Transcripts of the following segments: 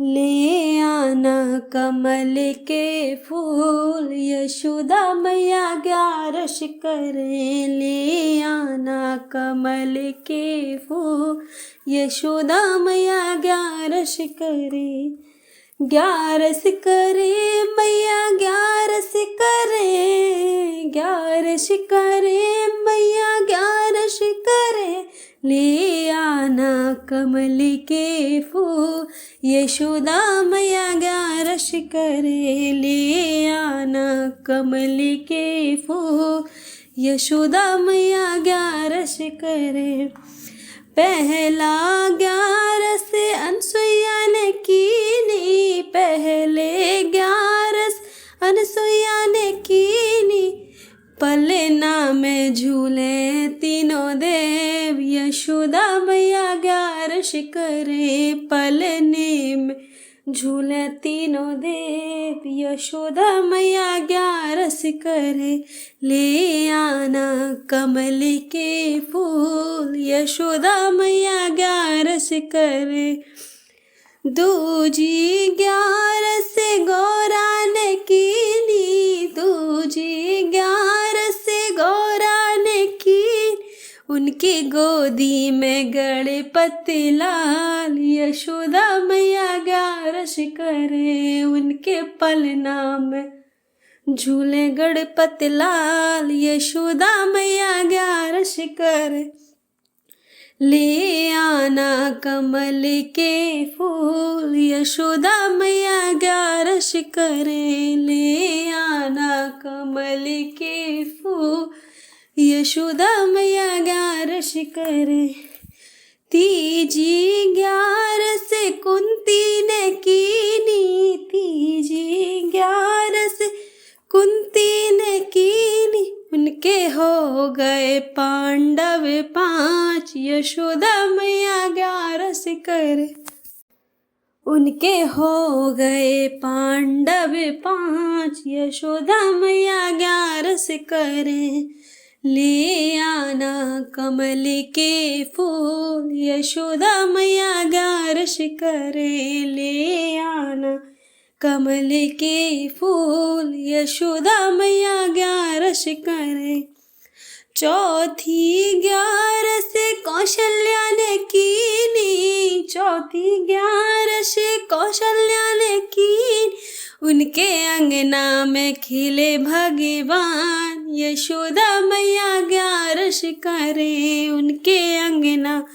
ले आना कमल के फूल, यशोदा मैया ग्यारस करे। ले आना कमल के फूल, यशोदा मैया ग्यारस करे। ग्यारस करे मैया ग्यारस करे, ग्यारस करे मैया ग्यारस करे। ले आना कमल के फूल, यशोदा मैया ग्यारस करे। ले आना कमल के फूल, यशोदा मैया ग्यारस करे। पहला ग्यारस अनसुईया ने कीनी, पहले ग्यारस अनसुईया ने कीनी। पलना में झूले तीनों देव, यशोदा मैया ग्यारस करे। पलने में झूले तीनों देव, यशोदा मैया ग्यारस करे। ले आना कमल के फूल, यशोदा मैया ग्यारस करे। दूजी ग्यारस गौरा ने कीनी, दूजी ग्यारस गौरा ने की। उनकी गोदी में गणपति लाल, यशोदा मैया ग्यारस करे। उनके पलना में झूले गणपति लाल, यशोदा मैया ग्यारस करे। ले आना कमल के फूल, यशोदा मैया ग्यारस करे। ले आना कमल के फूल, यशोदा मैया ग्यारस करे। तीजी ग्यारस कुंती ने कीनी, तीजी ग्यारस कुंती ने कीनी। उनके हो गए पांडव 5, यशोदा मैया ग्यारस करे। उनके हो गए पांडव 5, यशोदा मैया ग्यारस करे। ले आना कमल के फूल, यशोदा मैया ग्यारस करे। ले आना कमल के फूल, यशोदा मैया ग्यारस करे। चौथी ग्यारस कौशल्या ने कीनी, चौथी ग्यारस कौशल्या ने कीनी। उनके अंगना में खिले भगवान, यशोदा मैया ग्यारस करे। उनके अंगना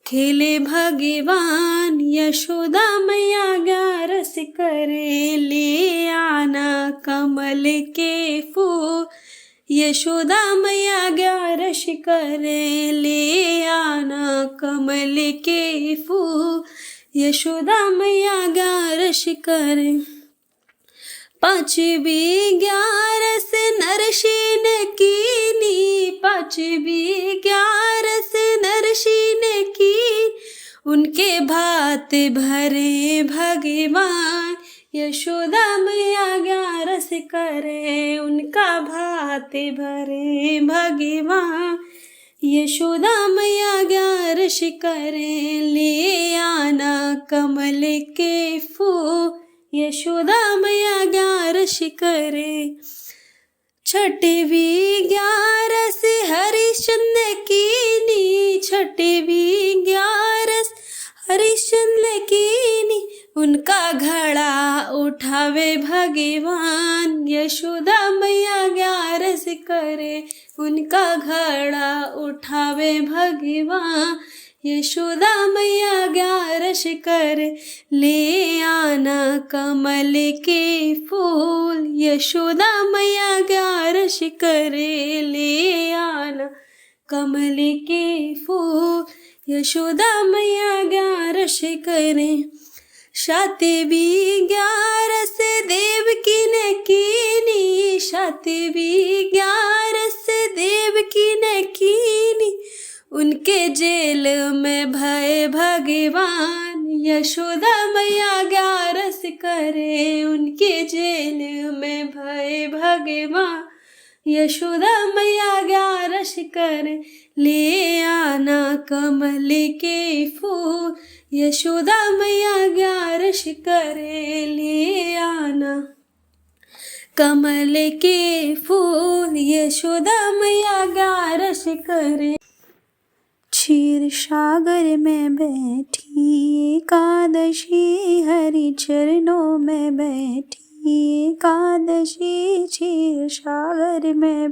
खिले भगवान, यशोदा मैया ग्यारस करे। ले आना कमल के फूल, यशोदा मैया ग्यारस करे। ले आना कमल के फूल, यशोदा मैया ग्यारस करे। पांचवी ग्यारस नरसी ने कीनी, पांचवी ग्यारस नरसी ने की। उनके भात भरे भगवान, यशोदा मैया ग्यारस करे। उनका भात भरे भगवान, यशोदा मैया ग्यारस करे। ले आना कमल के फूल, यशोदा मैया ग्यारस करे। छठवीं ग्यारस हरिश्चंद्र ने कीनी, छठवीं ग्यारस हरिश्चंद्र ने कीनी। उनका घड़ा उठावे भगवान, यशोदा मैया ग्यारस करे। उनका घड़ा उठावे भगवान, यशोदा मैया ग्यारस करे। ले आना कमल के फूल, यशोदा मैया ग्यारस करे। ले आना कमल के फूल, यशोदा मैया ग्यारस करे। सातवीं ग्यारस देवकी ने कीनी, सातवीं ग्यारस देवकी ने कीनी। उनके जेल में भय भगवान, यशोदा मैया ग्यारस करे। उनके जेल में भय भगवान, यशोदा मैया ग्यारस करे। ले आना कमल के फूल, यशोदा मैया 11 करे ले आना, कमल के फूल यशोदा मैया 11 करे। क्षीर सागर में बैठी एकादशी, हरि चरणों में बैठी एकादशी, क्षीर सागर में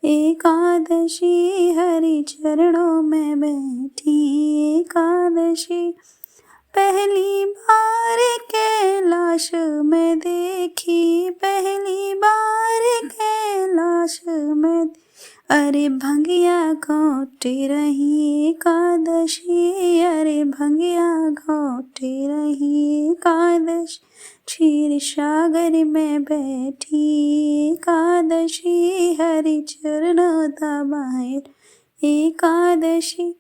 एकादशी, हरि चरणों में बैठी एकादशी। पहली बार कैलाश में देखी, पहली बार कैलाश में, अरे भंगिया घोटे रही एकादशी, अरे भंगिया घोटे रही एकादशी। क्षीर सागर में बैठी एकादशी, हरि चरण दबाए एकादशी।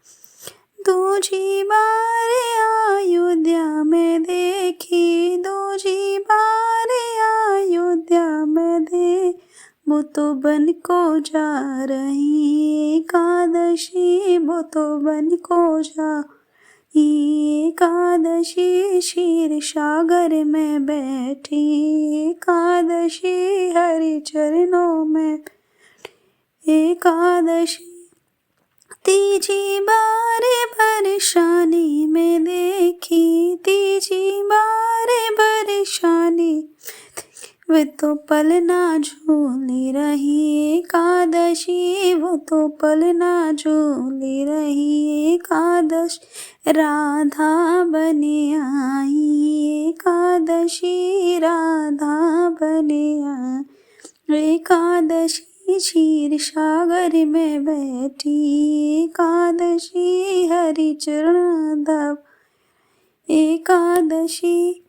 दूजी बार अयोध्या में देखी, दूजी बार अयोध्या में देख, वो तो बन को जा रही एकादशी, वो तो बन को जा एकादशी। क्षीर सागर में बैठी एकादशी, हरि चरणों में एकादशी। तीजी बार परेशानी में देखी, तीजी बार परेशानी, वे तो पलना झूली रही एकादशी, वो तो पलना झूली रही एकादशी। राधा बने आई एकादशी, राधा बने आई एकादशी। क्षीर सागर में बैठी एकादशी, हरि चरण दब एकादशी।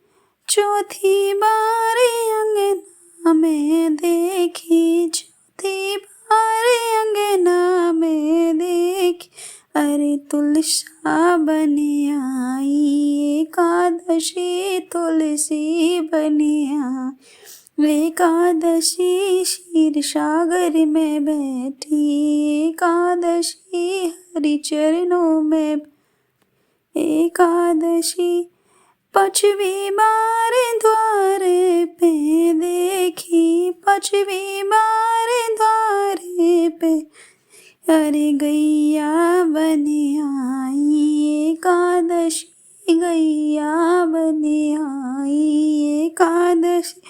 चौथी बार अंगना में देखी, चौथी बार अंगना में देखी, अरे तुलसा बने आई एकादशी, तुलसी बने आई एकादशी। क्षीर सागर में बैठी एकादशी, हरि चरणों में एकादशी। पांचवी बार द्वार पे देखी, पांचवी बार द्वार पे, अरे गैया बने आई एकादशी, गैया बने आई एकादशी।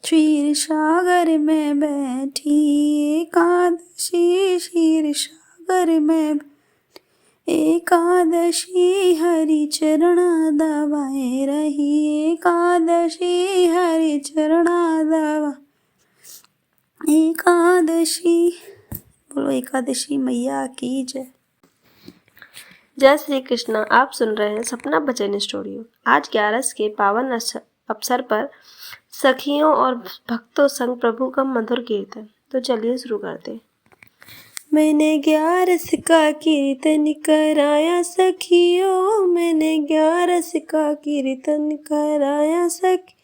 क्षीर सागर में बैठी एकादशी, क्षीर सागर में एकादशी, हरि चरण दबाए रही एकादशी, हरि चरण दबा एकादशी। बोलो एकादशी मैया की जय। जय श्री कृष्ण। आप सुन रहे हैं सपना भजन स्टूडियो। आज 11 के पावन अवसर पर सखियों और भक्तों संग प्रभु का मधुर कीर्तन। तो चलिए शुरू करते। मैंने 11 का कीर्तन कराया सखियों, मैंने 11 का कीर्तन कराया सखी,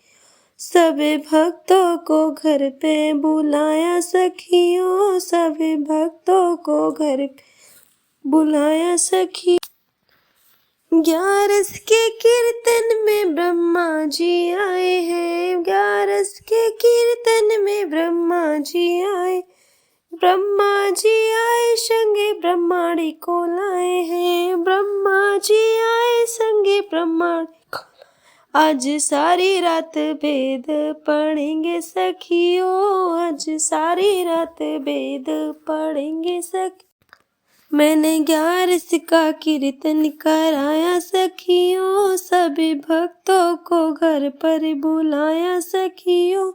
सभी भक्तों को घर पे बुलाया सखियों, सभी भक्तों को घर पे बुलाया सखी। 11 के कीर्तन में ब्रह्मा जी आए हैं, 11 के कीर्तन में ब्रह्मा जी आए, ब्रह्मा जी आए संगे ब्रह्माणी को लाए हैं, ब्रह्मा जी आए संगे ब्रह्माणी को। आज सारी रात वेद पढ़ेंगे सखियों, आज सारी रात वेद पढ़ेंगे सखी। मैंने 11 का कीर्तन कराया सखियों, सभी भक्तों को घर पर बुलाया सखियों।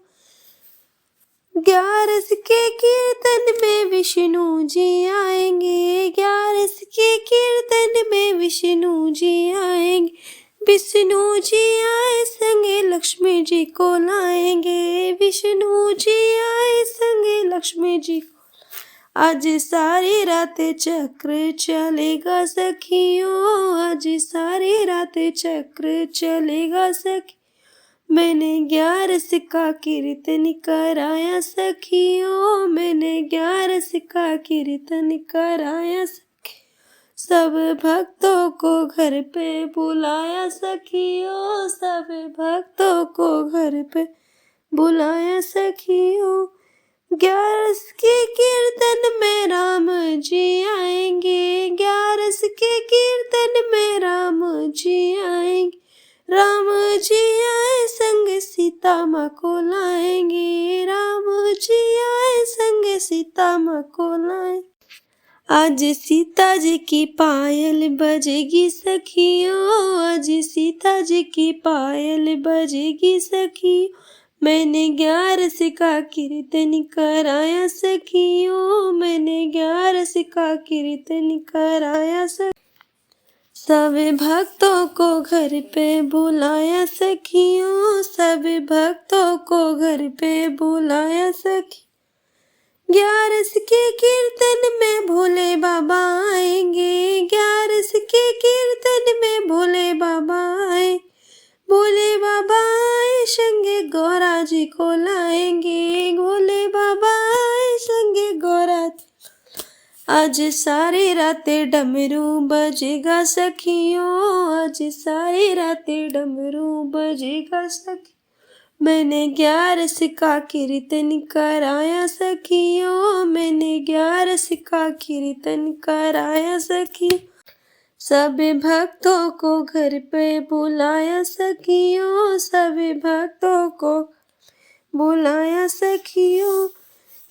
11 के कीर्तन में विष्णु जी आएंगे, 11 के कीर्तन में विष्णु जी आएंगे, विष्णु जी आए संगे लक्ष्मी जी को लाएंगे, विष्णु जी आए संगे लक्ष्मी जी को। आज सारी रात चक्र चलेगा सखियों, आज सारी रात चक्र चलेगा सखी। मैंने 11 का कीर्तन कराया सखियों, मैंने 11 का कीर्तन कराया सखी, सब भक्तों को घर पे बुलाया सखियों, सब भक्तों को घर पे बुलाया सखियों। 11 के कीर्तन में राम जी आएंगे, 11 के कीर्तन में राम जी आएंगे। राम जी आए संग सीता माँ को लाएंगे, राम जी आए संग सीता माँ को लाएंगे। आज सीता जी की पायल बजेगी सखियों, आज सीता जी की पायल बजेगी सखियों। मैंने 11 का कीर्तन कराया सखियों, मैंने 11 का कीर्तन कराया सखियों। सब भक्तों को घर पे बुलाया सखियों, सब भक्तों को घर पे बुलाया सखियों। 11 के कीर्तन में भोले बाबा आएंगे, 11 के कीर्तन में भोले बाबा आए, भोले बाबा आए संगे गौरा जी को लाएंगे, भोले बाबा आए संगे गौरा। आज सारी रातें डमरू बजेगा सखियों, आज सारी रातें डमरू बजेगा सखियों। मैंने 11 का कीर्तन कराया सखियों, मैंने 11 का कीर्तन कराया सखियों। सब भक्तों को घर पे बुलाया सखियों, सब भक्तों को बुलाया सखियों।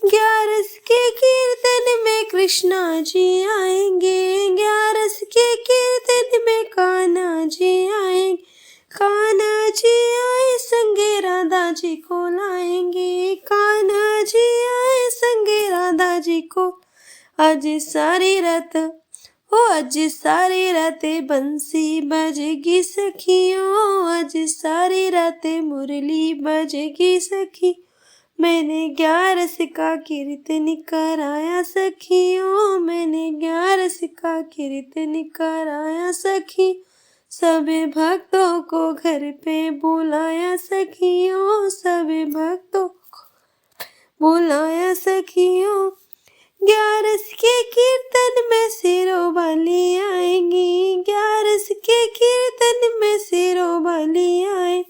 11 के कीर्तन में कृष्णा जी आएंगे, 11 के कीर्तन में कान्हा जी आएंगे, कान्हा जी आए संगे राधा जी को लाएंगे, कान्हा जी आए संगे राधा जी को। आज सारी रात आज सारी रातें बंसी बजेगी सखियों, आज सारी रातें मुरली बजेगी सखी। मैंने 11 का कीर्तन कराया सखियों, मैंने 11 का कीर्तन कराया सखी। सब भक्तों को घर पे बुलाया सखियों, सब भक्तों को बुलाया सखियों। 11 के कीर्तन में सिरों वाली आएंगी, 11 के कीर्तन में सिरों वाली आए,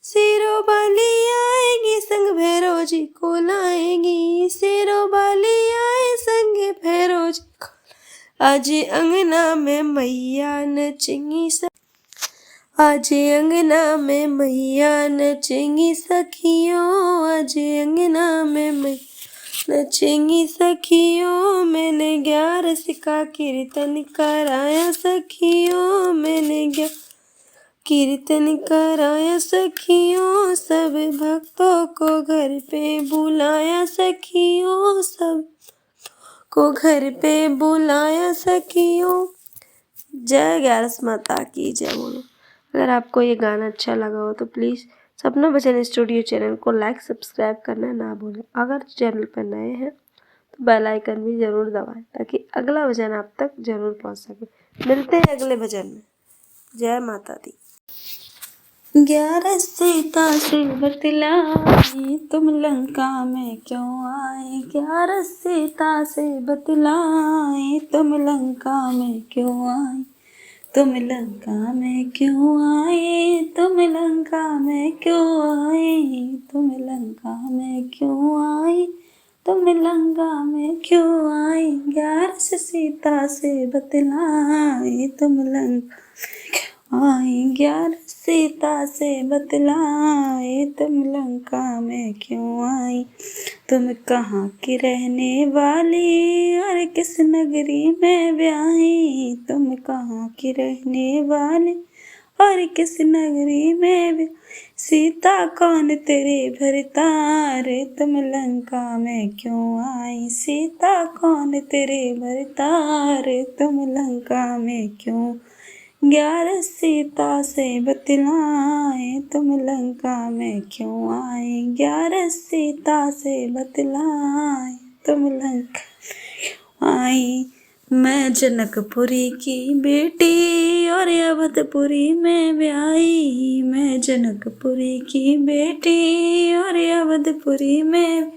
सिरों वाली आएंगी संग भैरव जी को लाएंगी, सिरों वाली आए संग भैरव जी को। आज अंगना में मैया नचेंगी आज अंगना में मैया नचेंगी सखियों, आज अंगना में मैया नचेंगी सखियों। मैंने 11 का कीर्तन कराया सखियों, मैंने कीर्तन कराया सखियों। सब भक्तों को घर पे बुलाया सखियों, सब को घर पे बुलाया सखियों। जय 11 माता की जय बोलो। अगर आपको ये गाना अच्छा लगा हो तो प्लीज़ सपना भजन स्टूडियो चैनल को लाइक सब्सक्राइब करना ना भूलें। अगर चैनल पर नए हैं तो बेल आइकन भी ज़रूर दबाएं ताकि अगला भजन आप तक ज़रूर पहुंच सके। मिलते हैं अगले भजन में। जय माता दी। 11 सीता से बतलाई तुम लंका में क्यों आए, 11 सीता से बतलाई तुम लंका में क्यों आए, तुम लंका में क्यों आए, तुम लंका में क्यों आए, तुम लंका में क्यों आए, तुम लंका में क्यों आए। 11 सीता से बतलाई तुम लंका आए, 11 सीता से बतलाए तुम लंका में क्यों आई। तुम कहाँ की रहने वाली और किस नगरी में ब्याही, तुम कहाँ की रहने वाली और किस नगरी में ब्याही। सीता कौन तेरे भरतार, तुम लंका में क्यों आई, सीता कौन तेरे भरतार, तुम लंका में क्यों। 11 सीता से बतलाए तुम लंका में क्यों आए, 11 सीता से बतलाए तुम लंका में आई। मैं जनकपुरी की बेटी और अवधपुरी में ब्याही, मैं जनकपुरी की बेटी और अवधपुरी में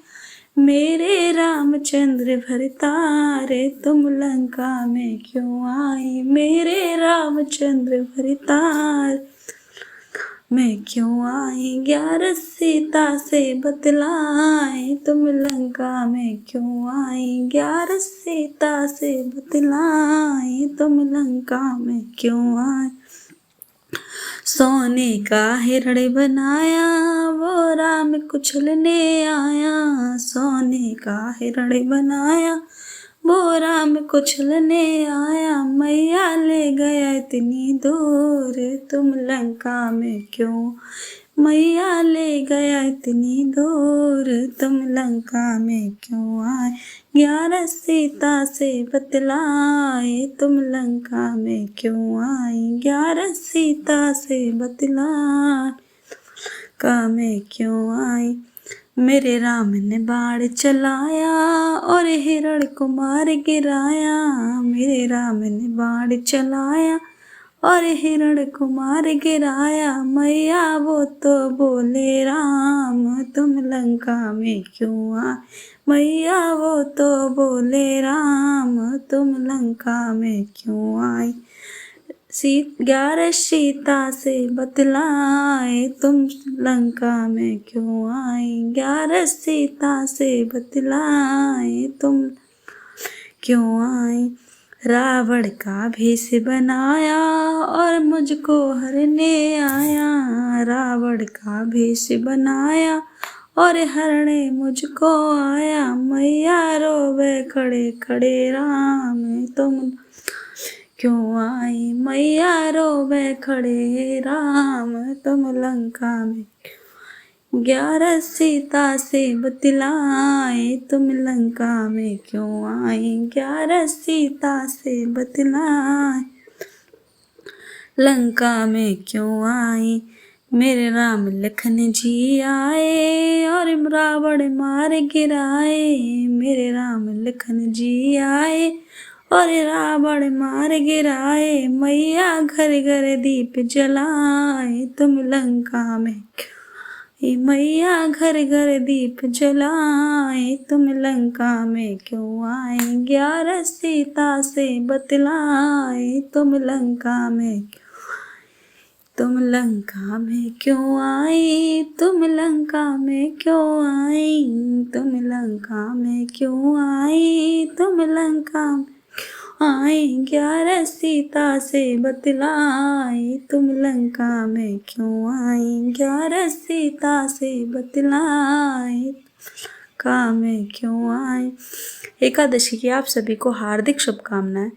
मेरे रामचंद्र भरतारे तुम लंका में क्यों आई, मेरे रामचंद्र भरतार मैं क्यों आई, 11 सीता से बतलाए तुम लंका में क्यों आई, 11 सीता से बतलाए तुम लंका में क्यों आए। सोने का हिरण बनाया वो राम कुचलने आया, सोने का हिरण बनाया वो राम कुचलने आया, मैया ले गया इतनी दूर तुम लंका में क्यों, मैया ले गया इतनी दूर तुम लंका में क्यों आए, 11 सीता से बतलाए तुम लंका में क्यों आई, 11 सीता से बतलाए लंका में क्यों आई। मेरे राम ने बाण चलाया और हिरण को मार गिराया, मेरे राम ने बाण चलाया और हिरण को मार गिराया, मैया वो तो बोले राम तुम लंका में क्यों आए, मैया वो तो बोले राम तुम लंका में क्यों आए। 11 सीता से बतलाए तुम लंका में क्यों आई, 11 सीता से बतलाए तुम क्यों आई। रावण का भेष बनाया और मुझको हरने आया, रावण का भेष बनाया और हरने मुझको आया, मैया रोवे खड़े खड़े राम तुम क्यों आई, मैया रोवे खड़े राम तुम लंका में 11 सीता से बतलाए तुम लंका में क्यों आई, 11 सीता से बतलाए लंका में क्यों आई। मेरे राम लखन जी आए और रावण मार गिराए, मेरे राम लखन जी आए और रावण मार गिराए, मैया घर घर दीप जलाए तुम लंका में मैया घर घर दीप जलाए तुम लंका में क्यों आए, 11 सीता से बतलाए तुम लंका में तुम लंका में क्यों आई, तुम लंका में क्यों आई, तुम लंका में क्यों आई, तुम लंका में आई, 11 सीता से बतलाए तुम लंका में क्यों आई, 11 सीता से बतलाए लंका में क्यों आई। एकादशी की आप सभी को हार्दिक शुभकामनाएं।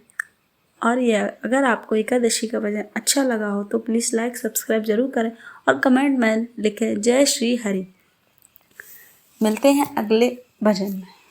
और यह अगर आपको एकादशी का भजन अच्छा लगा हो तो प्लीज़ लाइक सब्सक्राइब जरूर करें और कमेंट में लिखें जय श्री हरि। मिलते हैं अगले भजन में।